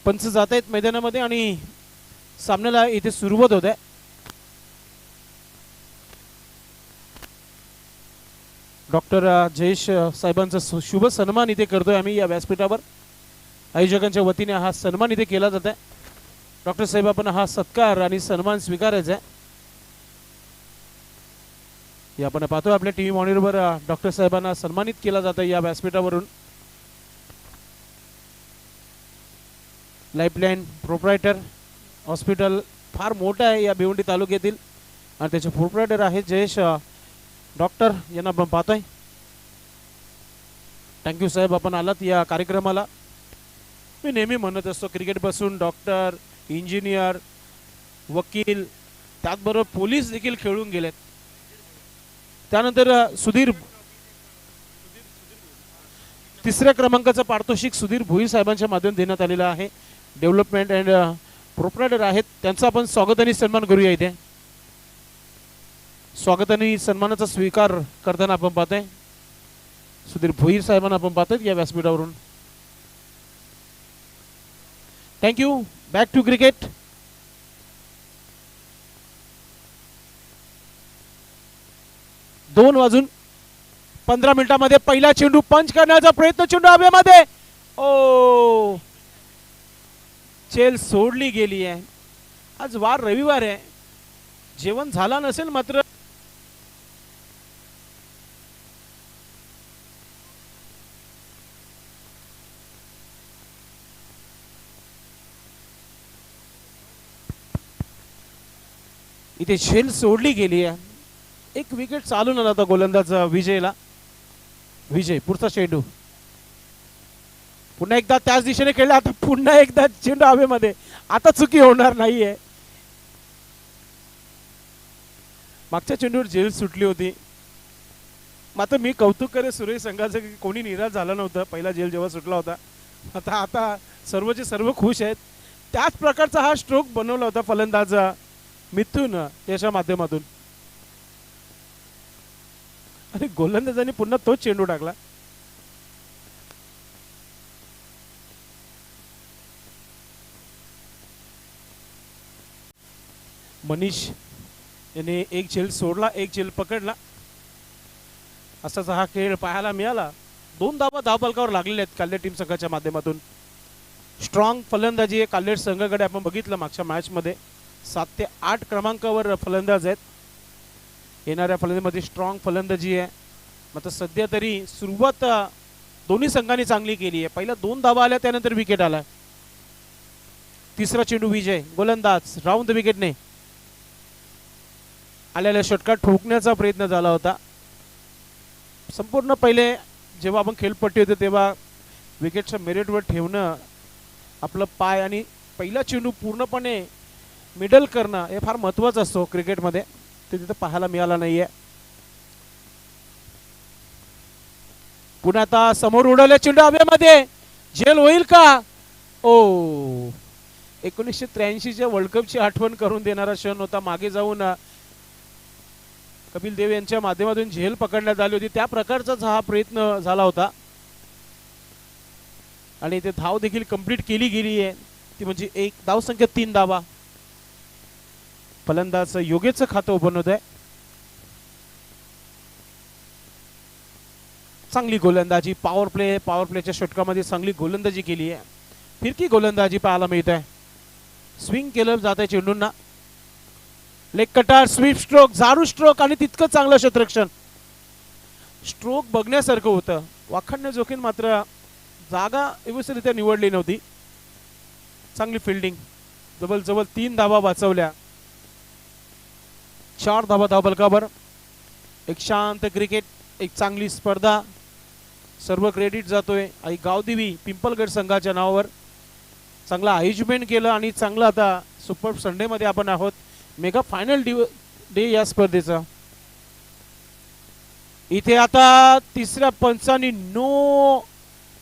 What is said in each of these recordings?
पंच जात आहेत मैदानामध्ये आणि सामन्याला इथे सुरुवात होत आहे. डॉक्टर जयेश साहेबांचा शुभ सन्मान इथे करतोय आम्ही या व्यासपीठावर. आयोजकांच्या वतीने हा सन्मान इथे केला जात आहे. डॉक्टर साहेब आपण हा सत्कार आणि सन्मान स्वीकारायचा आहे. आपण पाहतोय आपल्या टीव्ही मॉनिटरवर डॉक्टर साहेबांना सन्मानित केला जात आहे या व्यासपीठावरून. लाईफलाईन प्रोप्रायटर हॉस्पिटल फार मोठं आहे या भिवंडी तालुक्यातील आणि त्याचे प्रोप्रायटर आहेत जयेश डॉक्टर यांना आपण पाहतोय. थँक्यू साहेब आपण आलात या कार्यक्रमाला. मी नेहमी म्हणत असतो क्रिकेटपासून डॉक्टर इंजिनियर वकील त्याचबरोबर पोलीस देखील खेळून गेलेत. त्यानंतर सुधीर तिसऱ्या क्रमांकाचं पारितोषिक सुधीर भोईर साहेबांच्या माध्यमातून देण्यात आलेलं आहे. डेव्हलपमेंट अँड प्रोप्रायटर आहेत त्यांचं आपण स्वागत आणि सन्मान करूया. इथे स्वागत आणि सन्मानाचा स्वीकार करताना आपण पाहतोय सुधीर भोईर साहेबांना आपण पाहतोय या व्यासपीठावरून. थँक्यू. Back to cricket. दोन वाजून 15 मिनिटांमध्ये पहिला चेंडू पंच करण्याचा प्रयत्न. चेंडू हवेमध्ये. ओ चेल सोडली गेली आहे. आज वार रविवार आहे. जेवण झाला नसेल मात्र इथे झेल सोडली गेली आहे. एक विकेट चालून आला होता गोलंदाज विजयला. विजय पुढचा चेंडू पुन्हा एकदा त्याच दिशेने खेळला. आता पुन्हा एकदा चेंडू हवेमध्ये. आता चुकी होणार नाहीये. मागच्या चेंडूवर झेल सुटली होती. मात्र मी कौतुक करे सुरेश संघाचं की कोणी निराश झालं नव्हतं पहिला झेल जेव्हा सुटला होता. आता सर्वचे सर्व खुश आहेत. त्याच प्रकारचा हा स्ट्रोक बनवला होता फलंदाज मिथून याच्या माध्यमातून आणि गोलंदाजांनी पुन्हा तोच चेंडू टाकला. मनीष याने एक झेल सोडला एक झेल पकडला. असाच हा खेळ पाहायला मिळाला. 2 धावा धावफलकावर लागलेले आहेत काल्हेर टीम संघाच्या माध्यमातून. स्ट्रॉंग फलंदाजी आहे काल्हेर संघाकडे. आपण बघितलं मागच्या मॅच मध्ये 7 ते 8 क्रमांकावर फलंदाज आहेत. येणाऱ्या फलंदाजीमध्ये स्ट्रॉंग फलंदाजी आहे. मात्र सध्या तरी सुरुवात दोन्ही संघांनी चांगली केली आहे. पहिला 2 धावा आल्या त्यानंतर विकेट आला. तिसरा चेंडू विजय गोलंदाज राऊंड द विकेटने आलेल्या षटकार ठोकण्याचा प्रयत्न झाला होता. संपूर्ण पहिले जेव्हा आपण खेळपट्टी होते तेव्हा विकेटच्या मेरिटवर ठेवणं आपलं पाय आणि पहिला चेंडू पूर्णपणे मिडल करणं हे फार महत्त्वाचं असतो क्रिकेटमध्ये. ते तिथे पाहायला मिळाला नाहीये. पुन्हा आता समोर उडवले चेंडू हवेमध्ये. झेल होईल का? ओ 1983च्या वर्ल्ड कपची आठवण करून देणारा क्षण होता. मागे जाऊन कपिल देव यांच्या माध्यमातून झेल पकडण्यात आली होती. त्या प्रकारचाच हा प्रयत्न झाला होता आणि ते धाव देखील कंप्लीट केली गेली आहे. ती म्हणजे एक धावसंख्या 3 धावा. फलंदाज योगेचं खातं ओपन होत आहे. चांगली गोलंदाजी पॉवर प्लेच्या षटकामध्ये चांगली गोलंदाजी केली आहे. फिरकी गोलंदाजी पाहायला मिळत आहे. स्विंग केलं जात आहे चेंडूंना. लेग कटर स्वीप स्ट्रोक झाडू स्ट्रोक आणि तितकं चांगलं क्षेत्ररक्षण. स्ट्रोक बघण्यासारखं होतं. वाखाणण्या जोखीम मात्र जागा व्यवस्थितरित्या निवडली नव्हती. चांगली फिल्डिंग. जवळ 3 धावा वाचवल्या. 4 धावा धावफलकावर. एक शांत क्रिकेट एक चांगली स्पर्धा. सर्व क्रेडिट जातोय आई गावदेवी पिंपलगड संघाच्या नावावर. चांगला आयोजमेंट केलं आणि चांगलं आता सुपर संडे मध्ये आपण आहोत. मेगा फायनल डे या स्पर्धेचा. इथे आता तिसऱ्या पंचांनी नो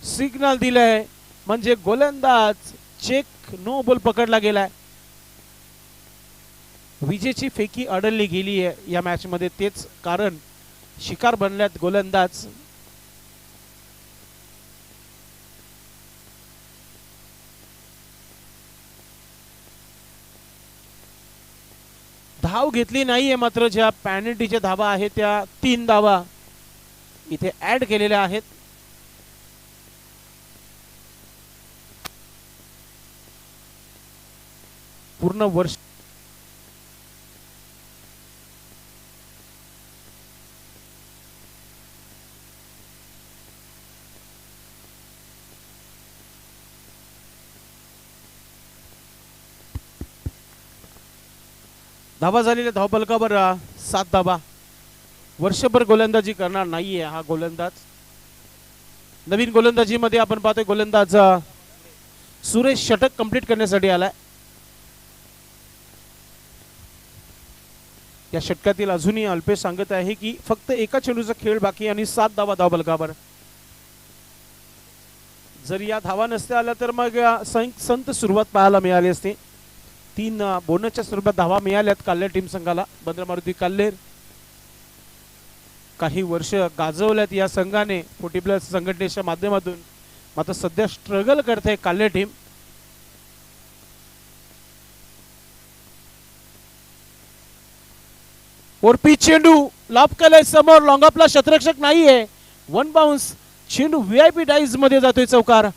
सिग्नल दिलंय म्हणजे गोलंदाज चेक नो बॉल पकडला गेलाय. विजेची फेकी अडलली गेली आहे या मॅच मध्ये. तेच कारण शिकार बनल्यात गोलंदाज. धाव घेतली नाहीये, मात्र ज्या पॅनल्टीच्या धावा आहेत त्या 3 धावा इथे ऍड केलेल्या आहेत. पूर्ण वर्ष धावा झालेल्या धावफलकावर 7 धावा. वर्षभर गोलंदाजी करणार नाहीये हा गोलंदाज. नवीन गोलंदाजीमध्ये आपण पाहतोय गोलंदाज सुरेश षटक कंप्लीट करण्यासाठी आलाय. या षटकातील अजूनही अल्पेश सांगत आहे की फक्त एका चेंडूचा खेळ बाकी आणि 7 धावा धावफलकावर. जर या धावा नसत्या आल्या तर मग संत सुरुवात पाहायला मिळाली असते. 3 बोनसच्या स्वरूपात धावा मिळाल्यात काल्हेर टीम संघाला. बंद्रा मारुती काल्हेर काही वर्ष गाजवल्यात या संघाने 40+ संघटनेच्या माध्यमातून, मात्र सध्या स्ट्रगल करते काल्हेर टीम. वरपी चेंडू लाभ केलाय समोर, लॉंगअपला शतरक्षक नाहीये. 1 बाउन्स, चेंडू VIP डाईज मध्ये जातोय चौकार.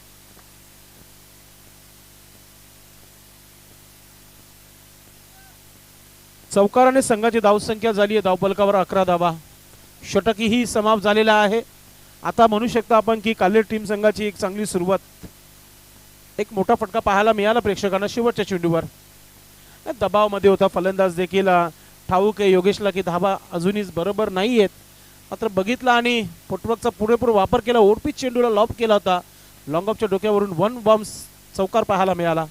चौकाराने संघाची धावसंख्या झाली आहे धावफलकावर 11 धावा. षटकीही समाप्त झालेला आहे. आता म्हणू शकता आपण की काल्हेर टीम संघाची एक चांगली सुरुवात, एक मोठा फटका पाहायला मिळाला प्रेक्षकांना शेवटच्या चेंडूवर. दबावामध्ये होता फलंदाज देखील. ठाऊक आहे योगेशला की धावा अजूनही बरोबर नाही आहेत, मात्र बघितला आणि फुटवर्कचा पुरेपूर वापर केला. ओरपीच चेंडूला लॉब केला होता. लॉंग ऑफच्या डोक्यावरून 1 बाउन्स चौकार पाहायला मिळाला.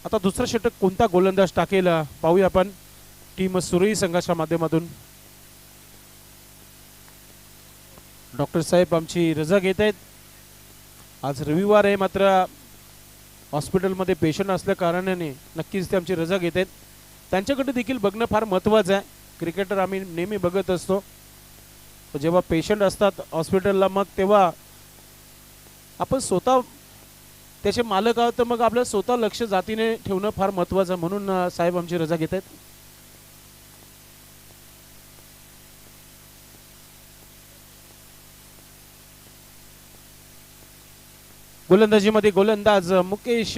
आता दुसरा षटक कोणता गोलंदाज टाकेल पाहूया आपण टीम सुरई संघाच्या माध्यमातून. डॉक्टर साहेब आमची रजा घेत आहेत. आज रविवार आहे, मात्र हॉस्पिटलमध्ये पेशंट असल्या कारणाने नक्कीच ते आमची रजा घेत आहेत. त्यांच्याकडे देखील बघणं फार महत्त्वाचं आहे. क्रिकेटर आम्ही नेहमी बघत असतो, जेव्हा पेशंट असतात हॉस्पिटलला मग तेव्हा आपण स्वतः त्याचे मालक आहोत, तर मग आपलं स्वतः लक्ष जातीने ठेवणं फार महत्त्वाचं. म्हणून साहेब आमची रजा घेत आहेत. गोलंदाजीमध्ये गोलंदाज मुकेश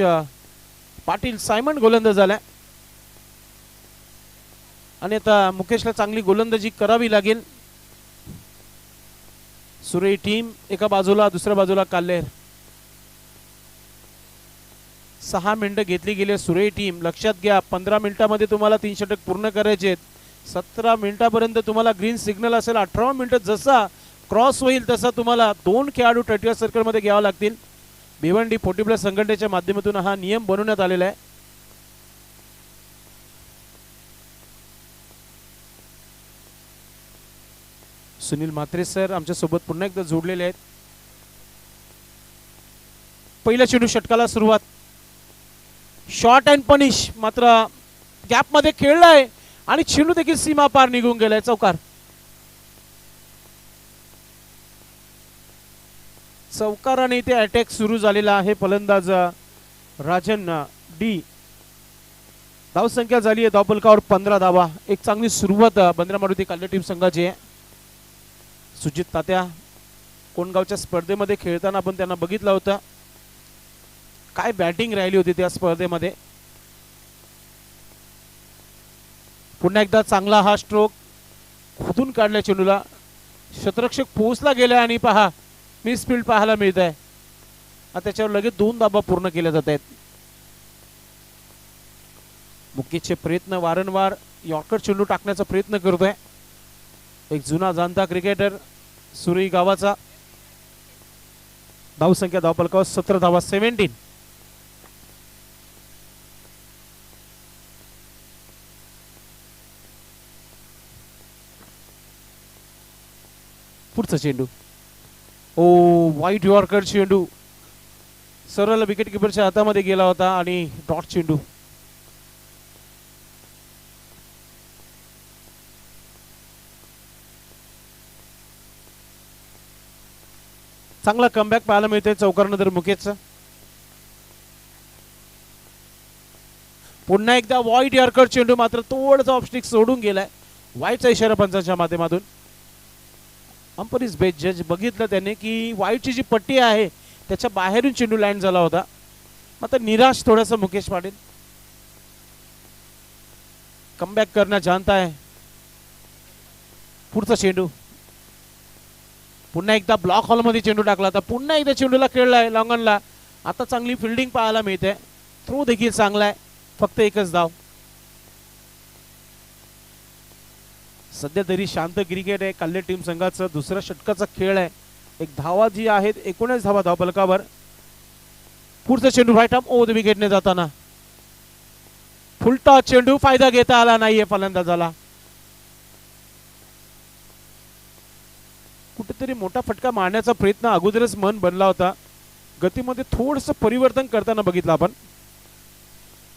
पाटील सायमन गोलंदाज झालाय आणि आता मुकेशला चांगली गोलंदाजी करावी लागेल. सुरई टीम एका बाजूला, दुसऱ्या बाजूला काल्हेर. 6 मिनिटं घेतली गेली सुरई टीम. लक्षात घ्या 15 मिनिटांमध्ये तुम्हाला 3 षटक पूर्ण करायचे आहेत. 17 मिनिटापर्यंत तुम्हाला ग्रीन सिग्नल असेल. 18 मिनिटं जसा क्रॉस होईल तसा तुम्हाला 2 खेळाडू 30 सर्कलमध्ये घ्यावे लागतील. भिवंडी 40+ संघटनेच्या माध्यमातून हा नियम बनवण्यात आलेला आहे. सुनील म्हात्रे सर आमच्या सोबत पुन्हा एकदा जोडलेले आहेत. पहिल्या चेंडू षटकाला सुरुवात. शॉर्ट अँड पनिश, मात्र गॅप मध्ये खेळलाय आणि चेंडू देखील सीमा पार निघून गेलाय. चौकार. चौकाराने इथे अटॅक सुरू झालेला आहे. फलंदाज राजन डी. धावसंख्या झाली आहे धावफलकावर 15 धावा. एक चांगली सुरुवात बंद्रा मारुती काल्हेर टीम संघाची आहे. सुजित तात्या कोणगावच्या स्पर्धेमध्ये खेळताना आपण त्यांना बघितलं होतं. काय बॅटिंग राहिली होती त्या स्पर्धेमध्ये. पुन्हा एकदा चांगला हा स्ट्रोक खोदून काढल्या चेंडूला. शतरक्षक पोहोचला गेला आणि पहा मिस फील्ड पाहायला मिळत आहे. त्याच्यावर लगेच 2 धाबा पूर्ण केल्या जात आहेत. मुकेशचे प्रयत्न वारंवार यॉर्कर चेंडू टाकण्याचा प्रयत्न करतोय. एक जुना जाणता क्रिकेटर सुरई गावाचा. धावसंख्या धावफलकावर 17 धावा. 17. पुढचा चेंडू. ओ वाईट यॉर्कर चेंडू सरळ विकेट किपरच्या हातामध्ये गेला होता आणि डॉट चेंडू. चांगला कमबॅक पाहायला मिळतोय चौकारानंतर मुकेशचा. पुन्हा एकदा वाईट यॉर्कर चेंडू, मात्र थोडासा ऑफस्टिक सोडून गेलाय. वाईटचा इशारा पंचांच्या माध्यमातून. अंपरीज बेस्ट जज बघितलं त्याने की वाईटची जी पट्टी आहे त्याच्या बाहेरून चेंडू लँड झाला होता. मात्र निराश थोडासा मुकेश पाटील. कमबॅक करना जानता है. पुढचा चेंडू पुन्हा एकदा ब्लॉक हॉलमध्ये चेंडू टाकला होता. पुन्हा एकदा चेंडूला खेळलाय लॉंगनला. आता चांगली फिल्डिंग पाहायला मिळते. थ्रो देखील चांगला आहे. फक्त एकच धाव. सध्या तरी शांत क्रिकेट आहे. कल्ले टीम संघाचं दुसऱ्या षटकाचा खेळ आहे. एक धावा जी आहेत 19 धावा धाव फलकावर. पुढचा चेंडू राईट आर्म ओव्हर द विकेटने जाताना फुलटा चेंडू, फायदा घेता आला नाहीये फलंदाजाला. कुठेतरी मोठा फटका मारण्याचा प्रयत्न अगोदरच मन बनला होता. गतीमध्ये थोडंसं परिवर्तन करताना बघितलं आपण.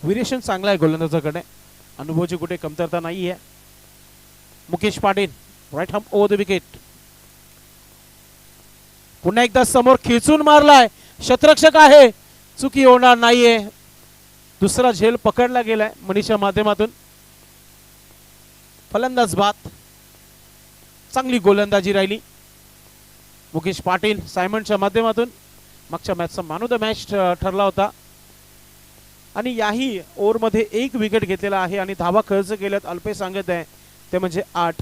व्हेरिएशन चांगला आहे गोलंदाजाकडे. अनुभवाची कुठे कमतरता नाहीये. Mukesh Patil right arm over the wicket. पुन्हा एकदा समोर खेचून मारलाय. शतरक्षक आहे. चुकी होणार नाहीये. दुसरा झेल पकडला गेलाय मनीषच्या माध्यमातून. फलंदाज बाद. चांगली गोलंदाजी राहिली मुकेश पाटील सायमनच्या माध्यमातून. मागच्या मॅचचा मॅन ऑफ द मॅच ठरला होता आणि याही ओव्हरमध्ये 1 विकेट घेतलेला आहे आणि धावा खर्च केल्यात अल्पेश सांगत आहे ते म्हणजे 8.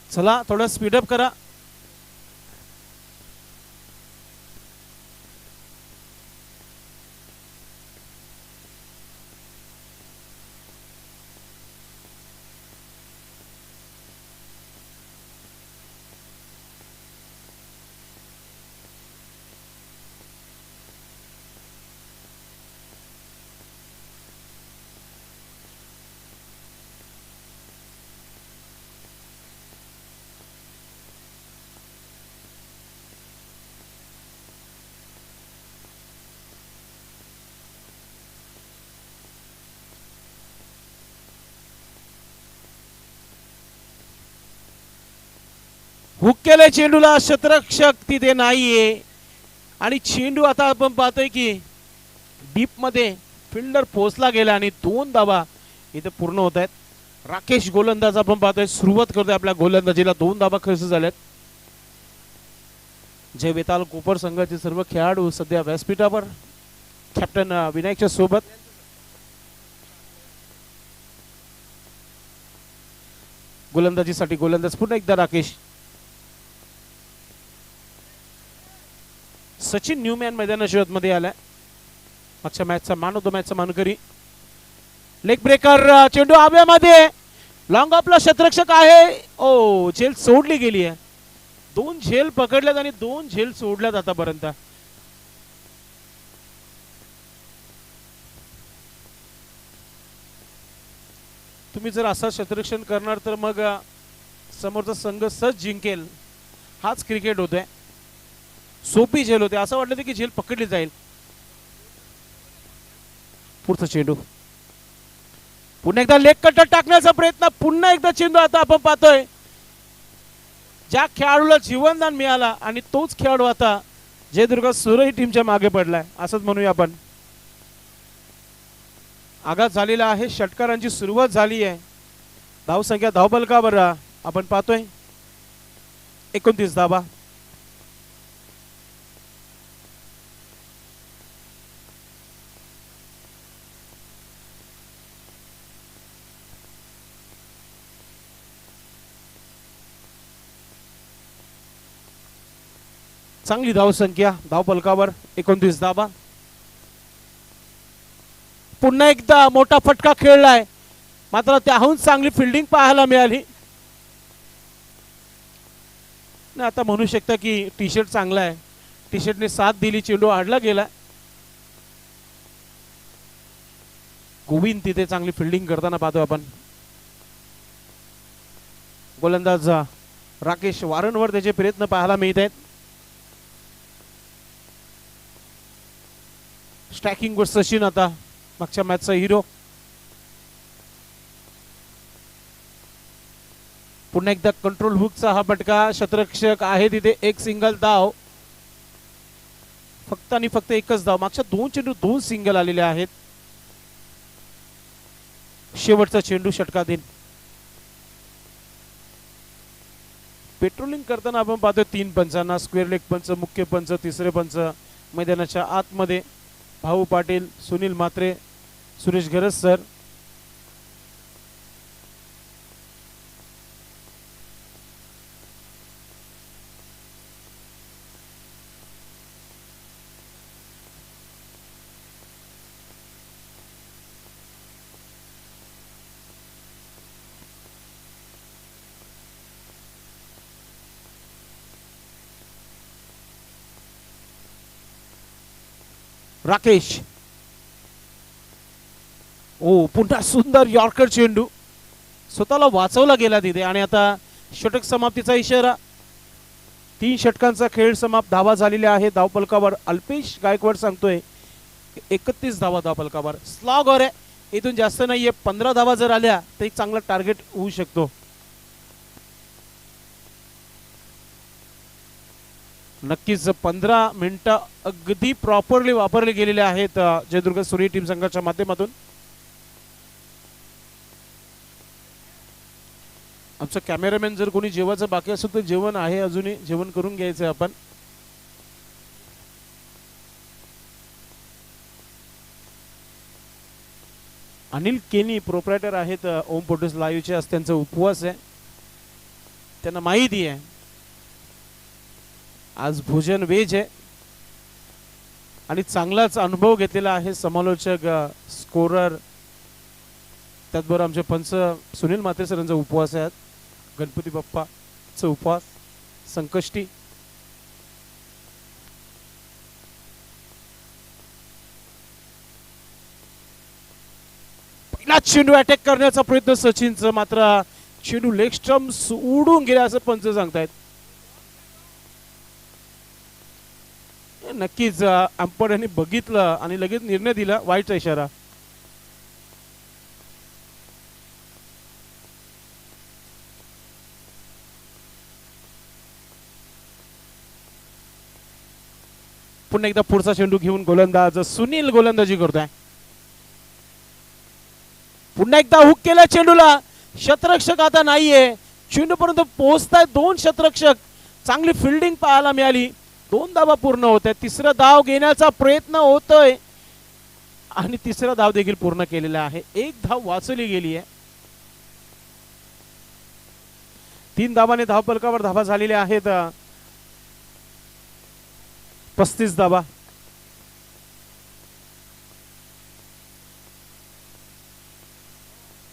चला थोडं स्पीडअप करा. हुक केलंय चेंडूला. शतरक्षक तिथे नाहीये आणि चेंडू आता आपण पाहतोय की डीप मध्ये फिल्डर पोहोचला गेला आणि 2 धावा इथे पूर्ण होत आहेत. राकेश गोलंदाज आपण पाहतोय. सुरुवात करतोय आपल्या गोलंदाजीला. 2 धावा खर्च झाल्यात. जय वेताल कोपर संघाचे सर्व खेळाडू सध्या व्यासपीठावर कॅप्टन विनायकच्या सोबत. गोलंदाजीसाठी गोलंदाज पुन्हा एकदा राकेश. सचिन न्यूमॅन मैदानाच्या मध्ये आलाय. मागच्या मॅचचा मॅन ऑफ द मॅचचा मानकरी. लेग ब्रेकर चेंडू आव्यामध्ये. लॉंग ऑफला शतरक्षक आहे. ओ झेल सोडली गेली आहे. 2 झेल पकडल्यात आणि 2 झेल सोडल्यात आतापर्यंत. तुम्ही जर असा शतरक्षण करणार तर मग समोरचा संघ सहज जिंकेल. हाच क्रिकेट होतोय. सोपी झेल होते. असं वाटलं की झेल पकडली जाईल. पुढचा चेंडू पुन्हा एकदा लेग कटर टाकण्याचा प्रयत्न. पुन्हा एकदा चेंडू आता आपण पाहतोय. ज्या खेळाडूला जीवनदान मिळाला आणि तोच खेळाडू आता जयदुर्गा सुरई टीमच्या मागे पडलाय असंच म्हणूया आपण. आघात झालेला आहे. षटकारांची सुरुवात झाली आहे. धावसंख्या धावफलकावर आपण पाहतोय 29 धावा. चांगली धावसंख्या धावफलकावर 29 धावा. पुन्हा एकदा मोठा फटका खेळलाय मात्र त्याहून चांगली फिल्डिंग पाहायला मिळाली. आता म्हणू शकता की टी शर्ट चांगला आहे. टी शर्टने साथ दिली. चेंडू आडला गेला. गोविंद तिथे चांगली फिल्डिंग करताना पाहतो आपण. गोलंदाज राकेश वारंवार त्याचे प्रयत्न पाहायला मिळत आहेत. स्ट्रायकिंग वर सचिन आता मागच्या मॅचचा हिरो. पुन्हा एकदा कंट्रोल हुकचा हा फटका. क्षेत्ररक्षक आहे तिथे. एक सिंगल धाव. फक्त आणि फक्त एकच धाव. मागच्या 2 चेंडू 2 सिंगल आलेले आहेत. शेवटचा चेंडू षटकाधीन. पेट्रोलिंग करताना आपण पाहतोय 3 पंचांना. स्क्वेअर लेग पंच, मुख्य पंच, तिसरे पंच. मैदानाच्या आतमध्ये भाऊ पाटील, सुनील म्हात्रे, सुरेश गरज सर. राकेश. ओ पुन्हा सुंदर यॉर्कर चेंडू. स्वतःला वाचवला गेला तिथे. आणि आता षटक समाप्तीचा इशारा. 3 षटकांचा खेळ समाप्त. धावा झालेल्या आहे धावपलकावर. अल्पेश गायकवाड सांगतोय 31 धावा धावपलकावर. स्लॉगर आहे. इथून जास्त नाहीये. 15 धावा जर आल्या तर एक चांगला टार्गेट होऊ शकतो. नक्कीच 15 मिनिटं अगदी प्रॉपरली वापरले गेलेले आहेत जयदुर्ग सूर्य टीम संघाच्या माध्यमातून. आमचं कॅमेरामॅन जर कोणी जेवायचं बाकी असेल तर जेवण आहे अजूनही. जेवण करून घ्यायचं आपण. अनिल केनी प्रोप्रायटर आहेत ओम पोर्टस लाईव्हचे. आज त्यांचा उपवास आहे. त्यांना माहिती आहे आज भोजन वेज आहे. आणि चांगलाच अनुभव घेतलेला आहे समालोचक, स्कोरर, त्याचबरोबर आमचे पंच सुनील म्हात्रे सरांचा उपवास आहे. गणपती बाप्पाचा उपवास संकष्टी. पहिला चेंडू अटॅक करण्याचा प्रयत्न सचिनचा. मात्र चेंडू लेग स्टंप सोडून गेला असं पंच सांगतायत. नक्कीच अंपायर यांनी बघितलं आणि लगेच निर्णय दिला. वाईटचा इशारा. पुन्हा एकदा पुढचा चेंडू घेऊन गोलंदाज सुनील गोलंदाजी करतोय. पुन्हा एकदा हुक केला चेंडूला. क्षेत्ररक्षक आता नाहीये. चेंडू पर्यंत पोहोचताय 2 क्षेत्ररक्षक. चांगली फिल्डिंग पाहायला मिळाली. 2 धावा पूर्ण होत आहेत. तिसरा धाव घेण्याचा प्रयत्न होतोय आणि तिसरा धाव देखील पूर्ण केलेला आहे. 1 धाव वाचवली गेली आहे. 3 धावाने धावपलकावर धावा झालेल्या आहेत 35 धावा.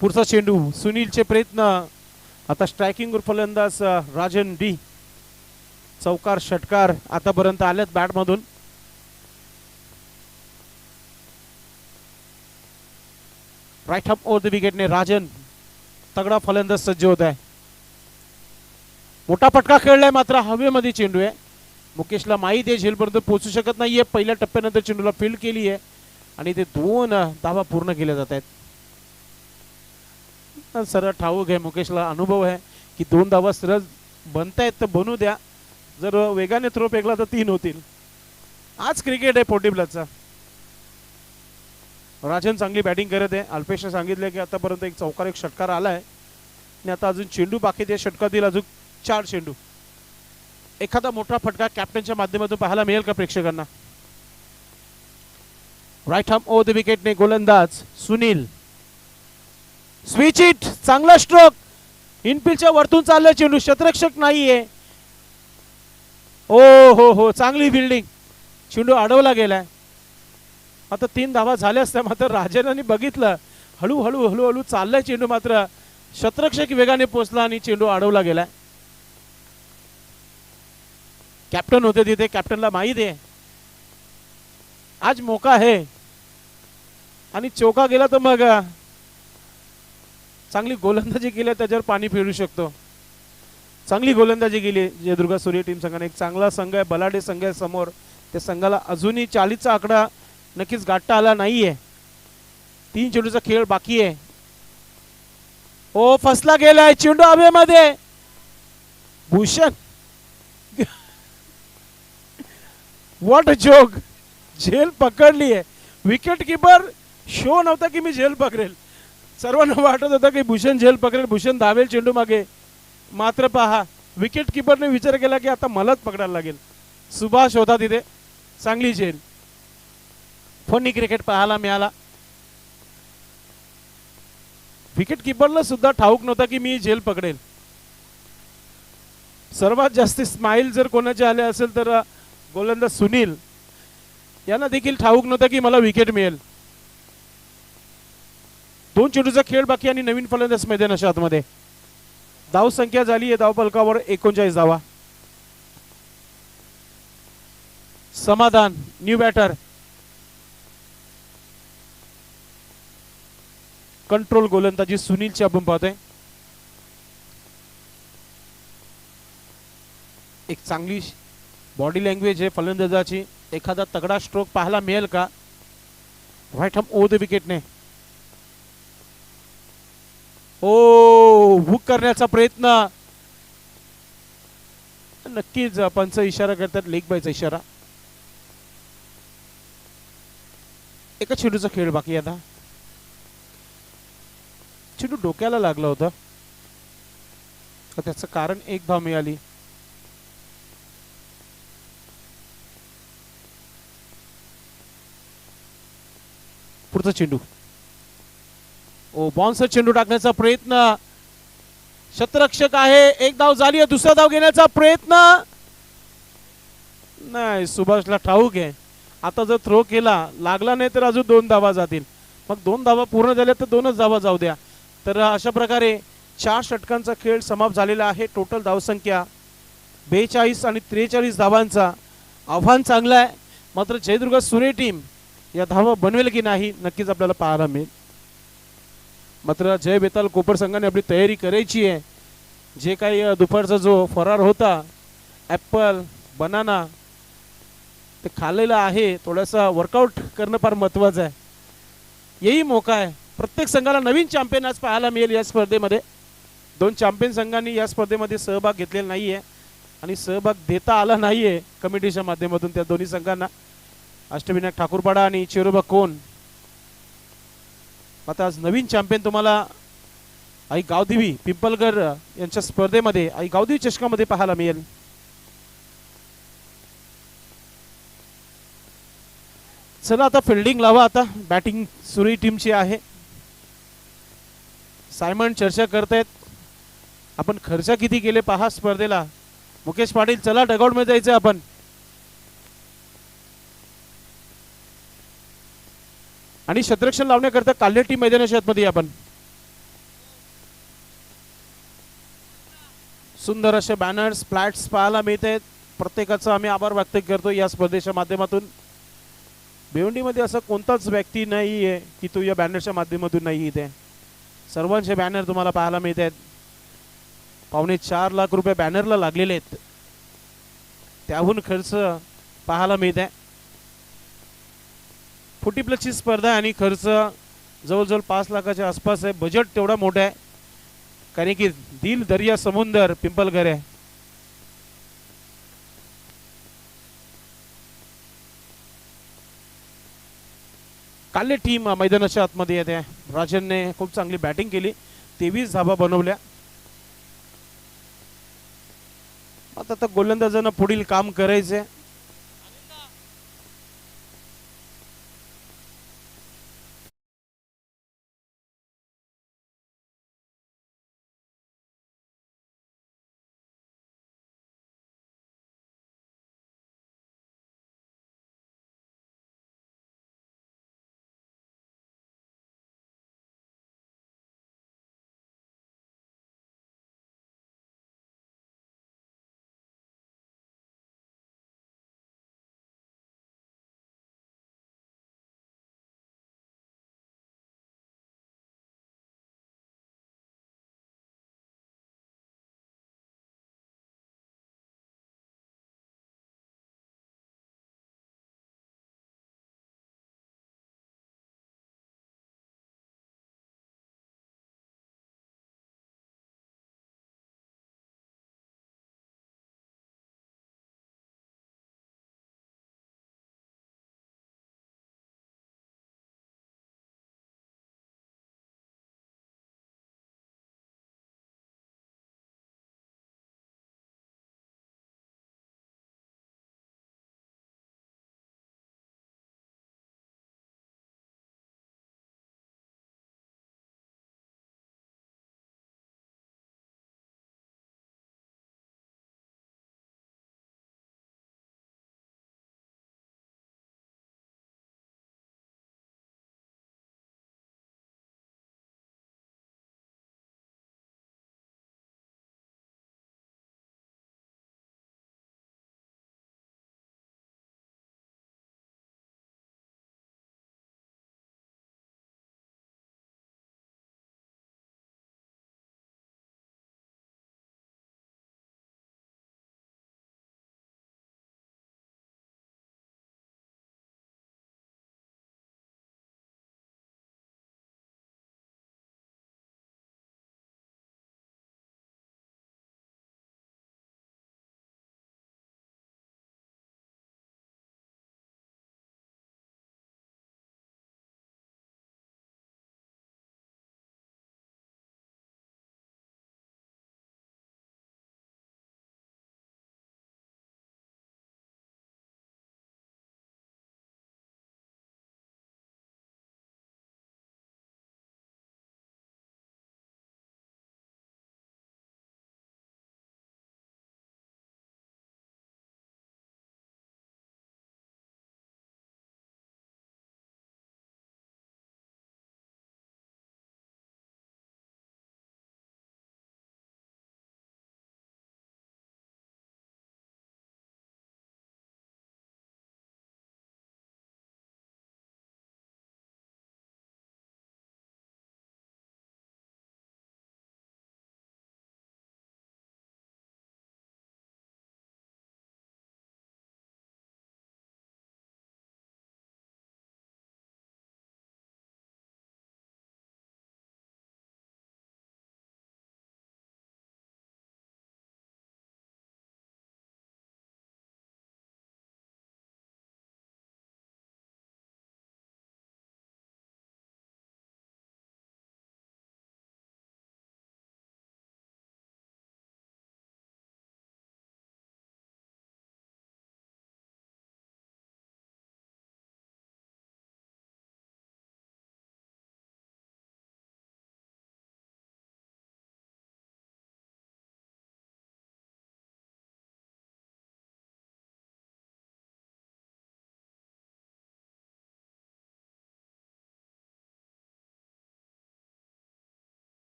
पुढचा चेंडू. सुनीलचे प्रयत्न. आता स्ट्रायकिंग वर फलंदाज राजन डी. चौकार षटकार आतापर्यंत आलेत बॅट मधून. राईट हॅम ओव्हर द विकेटने राजन तगडा फलंदाज सज्ज होत आहे. मोठा फटका खेळलाय मात्र हवेमध्ये चेंडू आहे. मुकेशला माहिती आहे झेलपर्यंत पोहोचू शकत नाहीये. पहिल्या टप्प्यानंतर चेंडूला फील्ड केली आहे आणि ते 2 धावा पूर्ण केल्या जात आहेत. सरळ ठाऊक आहे मुकेशला अनुभव आहे की 2 धावा सरळ बनतायत तर बनू द्या. जर वेगाने थ्रो फेकला तर 3 होतील. आज क्रिकेट आहे पोर्टिब्लाचा. राजन चांगली बॅटिंग करत आहे. अल्पेशने सांगितले की आतापर्यंत एक चौकार एक षटकार आलाय आणि आता अजून चेंडू बाकी त्या षटकातील अजून 4 चेंडू. एखादा मोठा फटका कॅप्टनच्या माध्यमातून पाहायला मिळेल का प्रेक्षकांना? राईट हॅम ओव्हर द विकेटने गोलंदाज सुनील. Switch it. चांगला स्ट्रोक. इनफिल्डच्या वरतून चाललाय चेंडू. क्षेत्ररक्षक नाहीये. ओ हो चांगली फिल्डिंग. चेंडू अडवला गेलाय. आता 3 धावा झाल्या असत्या मात्र राजनाने बघितलं. हळूहळू चाललाय चेंडू मात्र क्षेत्ररक्षक वेगाने पोहोचला आणि चेंडू अडवला गेलाय. कॅप्टन होते तिथे. कॅप्टनला माहिती आहे आज मोका आहे आणि चौका गेला तर मग चांगली गोलंदाजी केली त्याच्यावर पाणी फेडू शकतो. चांगली गोलंदाजी केली जयदुर्गा सूर्य टीम संघाने. एक चांगला संघ आहे, बलाढ्य संघ आहे समोर. त्या संघाला अजूनही 40चा आकडा नक्कीच गाठता आला नाहीये. 3 चेंडूचा खेळ बाकी आहे. ओ फसला गेलाय चेंडू हवेमध्ये. Bhushan what a joke. झेल पकडली आहे. विकेट किपर शो नव्हता की मी झेल पकडेल. सर्वांना वाटत होतं की भूषण झेल पकडेल, भूषण धावेल चेंडू मागे. मात्र पहा विकेट किपरने विचार केला की आता मलाच पकडायला लागेल. सुभाष होता तिथे. चांगली झेल. फनी क्रिकेट पाहायला मिळाला. विकेट किपरला सुद्धा ठाऊक नव्हता की मी झेल पकडेल. सर्वात जास्त स्माइल जर कोणाचे आले असेल तर गोलंदाज सुनील यांना देखील ठाऊक नव्हतं की मला विकेट मिळेल. 2 चेंडूचा खेळ बाकी आणि नवीन फलंदाज मैदानाच्या आतमध्ये. धाव संख्या झाली आहे धाव फलकावर 39 धावा. समाधान न्यू बॅटर. कंट्रोल गोलंदाजी सुनीलची आपण पाहतोय. एक चांगली बॉडी लँग्वेज आहे फलंदाजाची. एखादा तगडा स्ट्रोक पाहायला मिळेल का? राईट हॅम ओव्हर द विकेटने. ओ हुक करण्याचा प्रयत्न. नक्कीच पंच इशारा करतात, लेग बायचा इशारा. एका चेंडूचा खेळ बाकी आता. चेंडू डोक्याला लागला होता. त्याचं कारण एक धाव मिळाली. पुढचा चेंडू. ओ बॉन्सर चेंडू टाकण्याचा प्रयत्न. शतरक्षक आहे. एक धाव झाली आहे. दुसरा धाव घेण्याचा प्रयत्न नाही. सुभाषला ठाऊक आहे आता जर थ्रो केला लागला नाही तर अजून 2 धावा जातील. मग 2 धावा पूर्ण झाल्या तर 2च धावा जाऊ द्या. तर अशा प्रकारे 4 षटकांचा खेळ समाप्त झालेला आहे. टोटल धावसंख्या 42 आणि 43 धावांचा. आव्हान चांगलं आहे. मात्र जयदुर्गा सूर्य टीम या धावा बनवेल की नाही नक्कीच आपल्याला पाहायला मिळेल. मात्र जय बेताल कोपर संघाने आपली तयारी करायची आहे. जे काही दुपारचा जो फरार होता ॲपल बनाना ते खाल्लेलं आहे. थोडासा वर्कआउट करणं फार महत्त्वाचं आहे. यही मौका आहे. प्रत्येक संघाला नवीन चॅम्पियन आज पाहायला मिळेल या स्पर्धेमध्ये. 2 चॅम्पियन संघांनी या स्पर्धेमध्ये सहभाग घेतलेला नाहीये आणि सहभाग देता आला नाहीये कमिटीच्या माध्यमातून त्या दोन्ही संघांना. अष्टविनायक ठाकूरपाडा आणि चेरोबा कोण. आता आज नवीन चॅम्पियन तुम्हाला आई गावदेवी पिंपलगर यांच्या स्पर्धेमध्ये आई गावदेवी चषकामध्ये पाहायला मिळेल. चला आता फिल्डिंग लावा. आता बॅटिंग सूर्य टीमची आहे. सायमन चर्चा करतायत. आपण खर्च किती केले पहा स्पर्धेला. मुकेश पाटील चला डगआउट मध्ये जायचं आपण. आणि शतरक्षण लावण्याकरता काल्ले टीम मैदानाच्या आतमध्ये आपण. सुंदर असे बॅनर्स फ्लॅट्स पाहायला मिळत आहेत. प्रत्येकाचा आम्ही आभार व्यक्त करतो या स्पर्धेच्या माध्यमातून. भिवंडीमध्ये असा कोणताच व्यक्ती नाही आहे की तो या बॅनरच्या माध्यमातून नाही इथे. सर्वांचे बॅनर तुम्हाला पाहायला मिळत आहेत. 4.25 लाख रुपये बॅनरला लागलेले आहेत. त्याहून खर्च पाहायला मिळत आहे. 40+ स्पर्धा आणि खर्च जवळजवळ 5 लाखाच्या आसपास आहे. बजेट तेवढा मोठा आहे कारण की दिल दर्या समुंदर पिंपलघर आहे. काल्ले टीम मैदानाच्या आतमध्ये येते. राजनने खूप चांगली बॅटिंग केली. 23 धावा बनवल्या. आता गोलंदाजांना पुढील काम करायचे.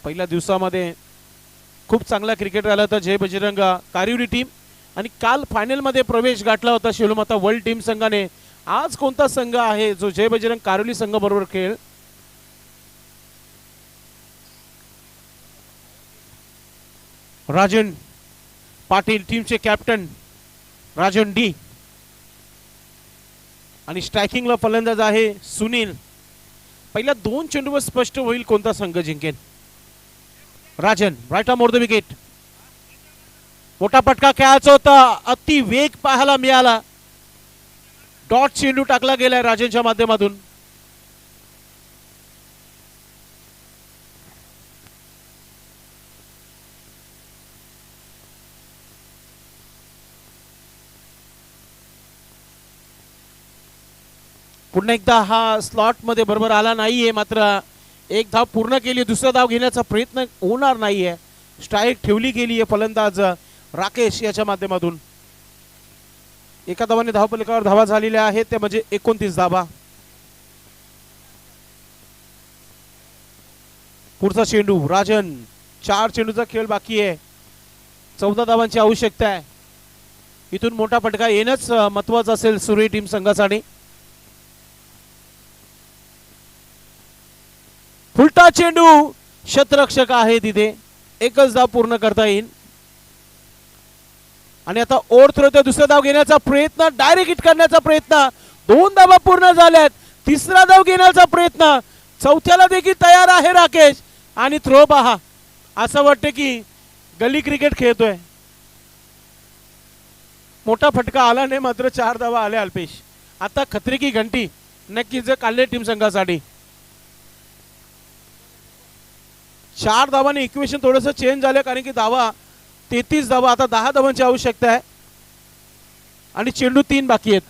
पहिल्या दिवसामध्ये खूप चांगला क्रिकेट राहिला होता जय बजरंग कारिवली टीम आणि काल फायनलमध्ये प्रवेश गाठला होता शेलोमाता वर्ल्ड टीम संघाने. आज कोणता संघ आहे जो जय बजरंग कारिवली संघ बरोबर खेळ? राजन पाटील टीमचे कॅप्टन राजन डी आणि स्ट्रायकिंगला फलंदाज आहे सुनील. पहिल्या 2 चेंडूवर स्पष्ट होईल कोणता संघ जिंकेल. Rajan right arm over the wicket. मोठा फटका खेळायचा होता, अति वेग पाहायला मिळाला. डॉट चेंडू टाकला गेलाय राजनच्या माध्यमातून. पुन्हा एकदा हा स्लॉट मध्ये बरोबर आला नाहीये, मात्र एक धाव पूर्ण केली. दुसरा धाव घेण्याचा प्रयत्न होणार नाहीये. स्ट्राईक ठेवली गेली आहे फलंदाज राकेश याच्या माध्यमातून. एका धावाने धावफलकावर धावा झालेल्या आहेत, ते म्हणजे 29 धावा. पुढचा चेंडू राजन. 4 चेंडूचा खेळ बाकी आहे. 14 धावांची आवश्यकता आहे. इथून मोठा फटका येणंच महत्वाचं असेल सुरे टीम संघासाठी. फुलटा चेंडू, शतरक्षक आहे तिथे, एकच धाव पूर्ण करता येईल. आणि आता ओव्हर थ्रो दुसरा धाव घेण्याचा प्रयत्न, डायरेक्ट हिट करण्याचा प्रयत्न. 2 धावा पूर्ण झाल्यात. तिसरा धाव घेण्याचा प्रयत्न. चौथ्याला देखील तयार आहे राकेश. आणि थ्रो पहा, असं वाटतं की गली क्रिकेट खेळतोय. मोठा फटका आला नाही, मात्र 4 धावा आल्या अल्पेश. आता खतरे की घंटी नक्कीच काढले टीम संघासाठी. 4 धावांनी इक्वेशन थोडंसं चेंज झालं, कारण की धावा 33 धावा, आता 10 धावांची आवश्यकता आहे. आणि चेंडू 3 बाकी आहेत.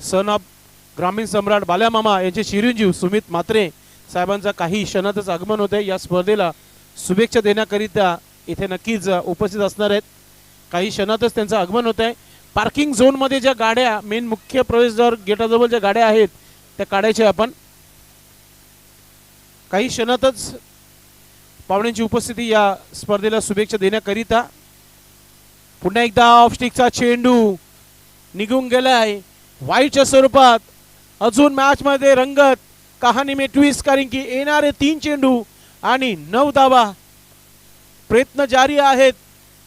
सन ऑफ ग्रामीण सम्राट बाल्या मामा यांचे चिरंजीव सुमित म्हात्रे साहेबांचा काही क्षणातच आगमन होते. या स्पर्धेला शुभेच्छा देण्याकरिता इथे नक्कीच उपस्थित असणार आहेत. काही क्षणातच त्यांचं आगमन होत आहे. पार्किंग झोन मध्ये ज्या गाड्या, मेन मुख्य प्रवेशद्वार गेटाजवळ ज्या गाड्या आहेत त्या काढायच्या आपण. काही क्षणातच पाहुण्यांची उपस्थिती या स्पर्धेला शुभेच्छा देण्याकरिता. पुन्हा एकदा ऑफ स्टिकचा चेंडू निघून गेलाय वाईटच्या स्वरूपात. अजून मॅच मध्ये रंगत कहाणी में ट्विस्ट, कारण की येणारे 3 चेंडू आणि 9 धावा. प्रयत्न जारी आहेत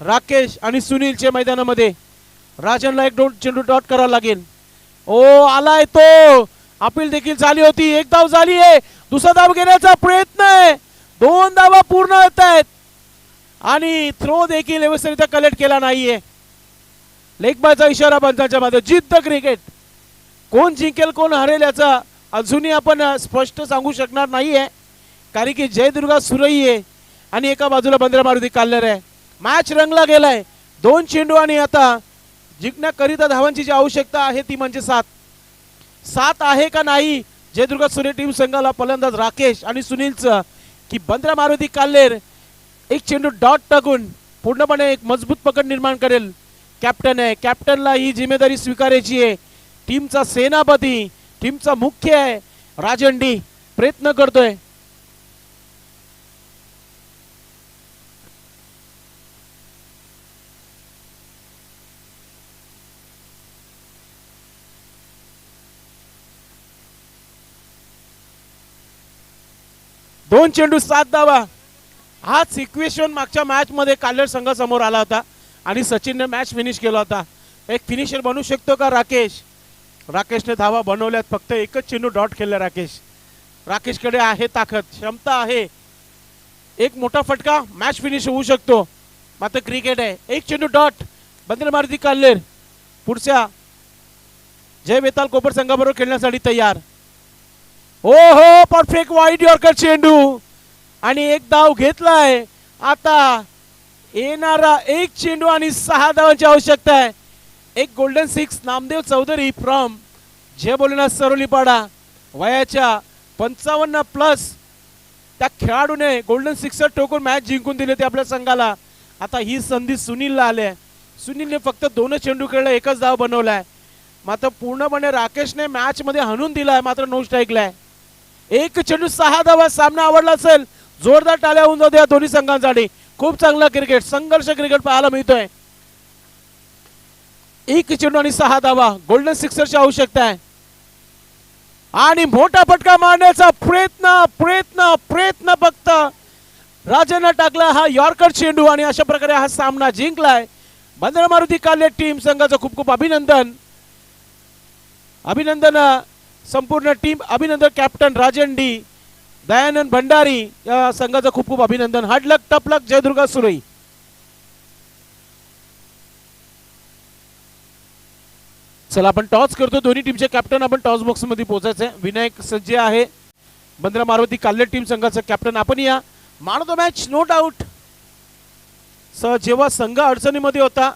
राकेश आणि सुनीलच्या मैदानामध्ये. राजनला एक चेंडू डॉट करावा लागेल. ओ आलाय तो, अपील देखील झाली होती. 1 धाव झाली आहे. दुसरा धाव घेण्याचा प्रयत्न आहे. 2 धावा पूर्ण होत आहेत. आणि थ्रो देखील व्यवस्थित कलेक्ट केला नाहीये. लेग बायचा इशारा पंचांच्या मध्ये. जिद्द क्रिकेट, कोण जिंकेल कोण हरेल याचा अजूनही आपण स्पष्ट सांगू शकणार नाहीये, कारण की जयदुर्गा सुरई आहे आणि एका बाजूला बंद्रा मारुती काल्लर आहे. मॅच रंगला गेलाय. 2 चेंडू आणि आता जिंकण्याकरिता धावांची जी आवश्यकता आहे ती म्हणजे 7 आहे का नाही जयदुर्गा सुरे टीम संघाला. फलंदाज राकेश आणि सुनीलचं की बंद्रा मारुती काल्लेर एक चेंडू डॉट टाकून पूर्णपणे एक मजबूत पकड निर्माण करेल. कॅप्टन आहे, कॅप्टनला ही जिम्मेदारी स्वीकारायची आहे. टीमचा सेनापती, टीमचा मुख्य आहे राजन डी, प्रयत्न करतोय. दोन चेंडू 7 धावा. हाच इक्वेशन मागच्या मॅच मध्ये काल्लर संघासमोर आला होता आणि सचिनने मॅच फिनिश केला होता. एक फिनिशर बनू शकतो का राकेश? राकेशने धावा बनवल्यात. फक्त एकच चेंडू डॉट केला राकेश. राकेशकडे आहे ताकद, क्षमता आहे. एक मोठा फटका, मॅच फिनिश होऊ शकतो. मात्र क्रिकेट आहे. एक चेंडू डॉट. बंद्रा मारुती काल्लेर पुढच्या जय बेताल कोपर संघाबरोबर खेळण्यासाठी तयार. हो हो, परफेक्ट वाईड यॉर्कर चेंडू आणि एक धाव घेतलाय. आता येणारा एक चेंडू आणि 6 धावांची आवश्यकता आहे. एक गोल्डन 6 नामदेव चौधरी फ्रॉम जय भोलेनाथ सरोलीपाडा, वयाच्या 55 प्लस त्या खेळाडूने गोल्डन 6 ठोकून मॅच जिंकून दिली होती आपल्या संघाला. आता ही संधी सुनीलला आली आहे. सुनीलने फक्त 2 चेंडू खेळला, एकच धाव बनवलाय. मात्र पूर्णपणे राकेशने मॅच मध्ये हाणून दिलाय, मात्र नो स्ट्राईकला आहे. एक चेंडू 6 धावा. सामना आवडला असेल जोरदार टाळ्या होऊन जाऊ द्या दोन्ही संघांसाठी. खूप चांगला क्रिकेट, संघर्ष क्रिकेट पाहायला मिळतोय. एक चेंडू आणि 6 धावा, गोल्डन सिक्सरची आवश्यकता आहे आणि मोठा फटका मारण्याचा प्रयत्न प्रयत्न प्रयत्न फक्त राजाने टाकला हा यॉर्कर चेंडू आणि अशा प्रकारे हा सामना जिंकलाय. बंदर मारुती काल्ले टीम संघाचं खूप खूप अभिनंदन. अभिनंदन संपूर्ण टीम, अभिनंदन कॅप्टन राजन डी, दयानंद भंडारी या संघाचं खूप खूप अभिनंदन. हार्ड लक, टफ लक, जय दुर्गा सुरई. चला आपण टॉस करतो. दोन्ही टीमचे कॅप्टन आपण टॉस बॉक्स मध्ये पोहोचायचे. विनायक सज्जे आहे बंदरा मारुती काल्ले टीम संघाचं कॅप्टन. आपण या. Man of the match no doubt. जेव्हा संघ अडचणीमध्ये होता